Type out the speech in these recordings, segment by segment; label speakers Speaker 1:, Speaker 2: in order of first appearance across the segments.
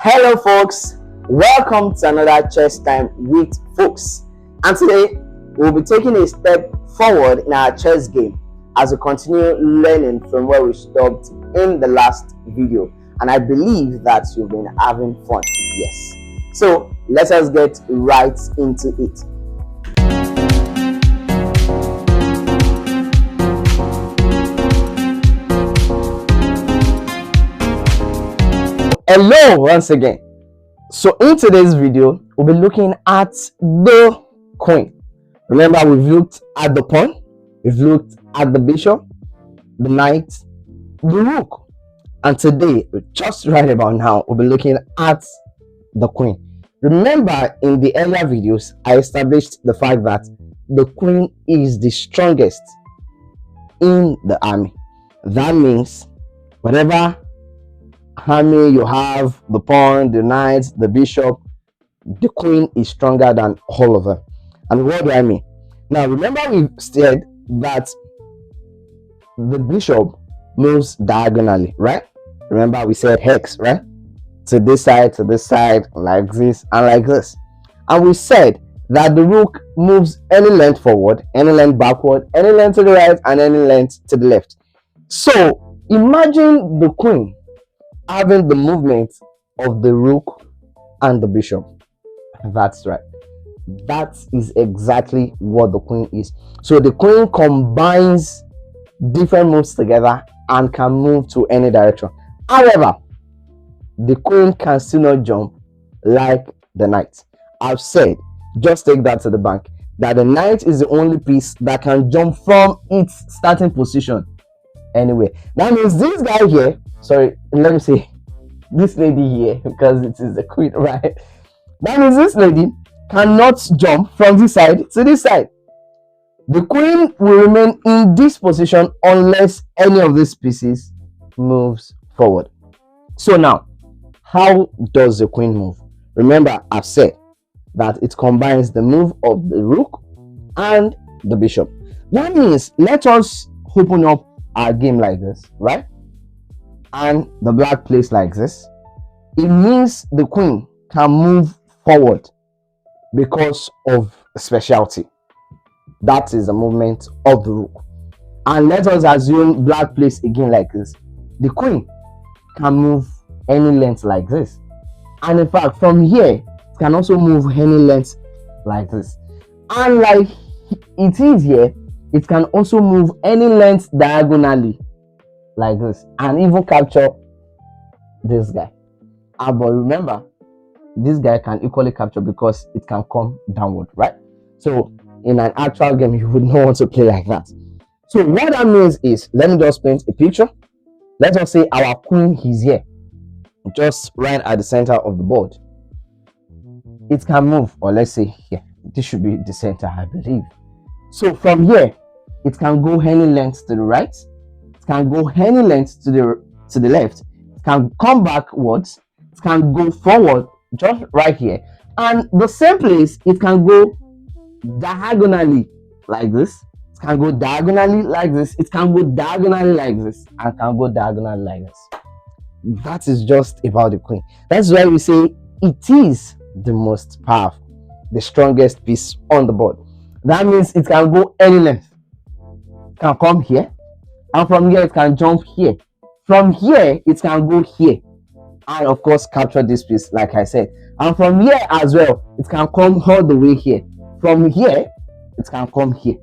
Speaker 1: Hello folks, welcome to another chess time with FOKS, and today we'll be taking a step forward in our chess game as we continue learning from where we stopped in the last video, and I believe that you've been having fun. Yes, so let us get right into it. Hello once again. So in today's video we'll be looking at the queen. Remember, we've looked at the pawn, we've looked at the bishop, the knight, the rook, and today, just right about now, we'll be looking at the queen. Remember, in the earlier videos I established the fact that the queen is the strongest in the army. That means whatever army you have, the pawn, the knight, the bishop, the queen is stronger than all of them. And what do I mean? Now remember, we said that the bishop moves diagonally, right? Remember, we said hex, right? To this side, like this and like this. And we said that the rook moves any length forward, any length backward, any length to the right, and any length to the left. So imagine the queen having the movement of the rook and the bishop. That's right, that is exactly what the queen is. So the queen combines different moves together and can move to any direction. However, the queen can still not jump like the knight. I've said, just take that to the bank, that the knight is the only piece that can jump from its starting position anyway. That means this guy here, sorry, let me say this lady here, because it is the queen, right? That means this lady cannot jump from this side to this side. The queen will remain in this position unless any of these pieces moves forward. So now, how does the queen move? Remember, I've said that it combines the move of the rook and the bishop. That means, let us open up our game like this, right? And the black plays like this. It means the queen can move forward because of a specialty. That is the movement of the rook. And let us assume black plays again like this. The queen can move any length like this. And in fact, from here, it can also move any length like this. And like it is here, it can also move any length diagonally like this, and even capture this guy. But remember, this guy can equally capture because it can come downward, right? So in an actual game, you would not want to play like that. So what that means is, let me just paint a picture. Let us say our queen is here, just right at the center of the board. It can move, or let's say here, this should be the center, I believe. So from here, it can go any length to the right, it can go any length to the left, it can come backwards, it can go forward just right here, and the same place it can go diagonally like this, it can go diagonally like this, it can go diagonally like this, and can go diagonally like this. That is just about the queen. That's why we say it is the most powerful, the strongest piece on the board. That means it can go any length. It can come here, and from here it can jump here. From here it can go here, and of course capture this piece like I said. And from here as well, it can come all the way here. From here it can come here.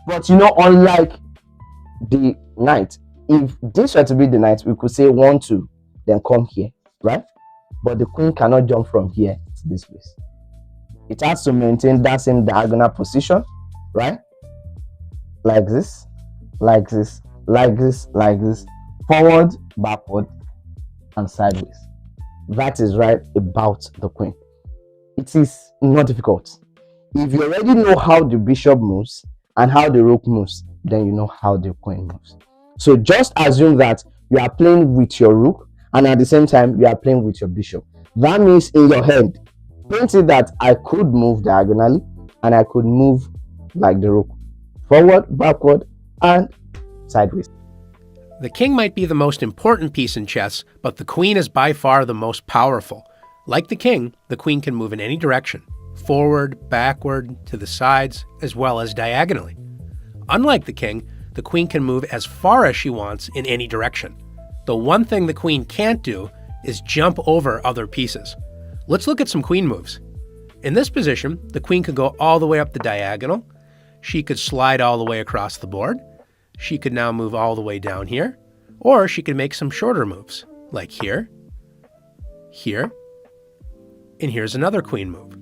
Speaker 1: But you know, unlike the knight, if this were to be the knight, we could say 1 2, then come here, right? But the queen cannot jump from here to this place. It has to maintain that same diagonal position, right? Like this, like this, like this, like this, forward, backward, and sideways. That is right about the queen. It is not difficult. If you already know how the bishop moves and how the rook moves, then you know how the queen moves. So just assume that you are playing with your rook, and at the same time you are playing with your bishop. That means in your head, paint it that I could move diagonally and I could move like the rook, forward, backward, and sideways.
Speaker 2: The king might be the most important piece in chess, but the queen is by far the most powerful. Like the king, the queen can move in any direction, forward, backward, to the sides, as well as diagonally. Unlike the king, the queen can move as far as she wants in any direction. The one thing the queen can't do is jump over other pieces. Let's look at some queen moves. In this position, the queen could go all the way up the diagonal. She could slide all the way across the board. She could now move all the way down here. Or she could make some shorter moves, like here, here, and here's another queen move.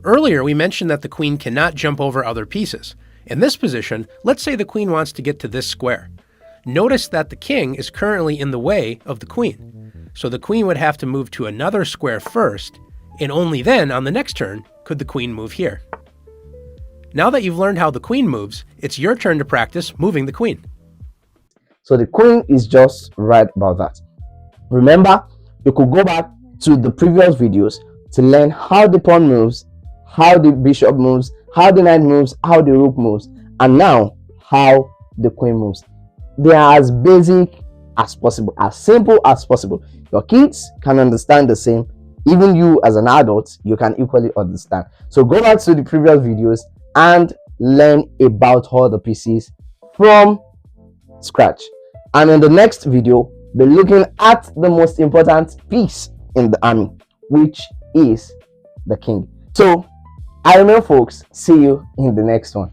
Speaker 2: Earlier, we mentioned that the queen cannot jump over other pieces. In this position, let's say the queen wants to get to this square. Notice that the king is currently in the way of the queen. So the queen would have to move to another square first, and only then, on the next turn, could the queen move here. Now that you've learned how the queen moves, it's your turn to practice moving the queen.
Speaker 1: So the queen is just right about that. Remember, you could go back to the previous videos to learn how the pawn moves, how the bishop moves, how the knight moves, how the rook moves, and now how the queen moves. They are as basic as possible, as simple as possible. Your kids can understand the same. Even you as an adult, you can equally understand. So go back to the previous videos and learn about all the pieces from scratch. And in the next video, we're looking at the most important piece in the army, which is the king. So I remain FOKS. See you in the next one.